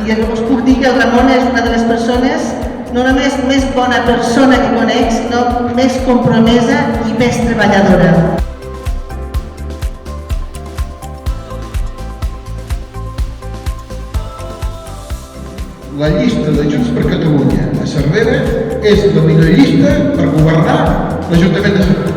i us puc dir que el Ramon és una de les persones no només més bona persona que conec, sinó més compromesa i més treballadora. La llista de Junts per Catalunya a Cervera és la millor llista per governar l'Ajuntament de Cervera.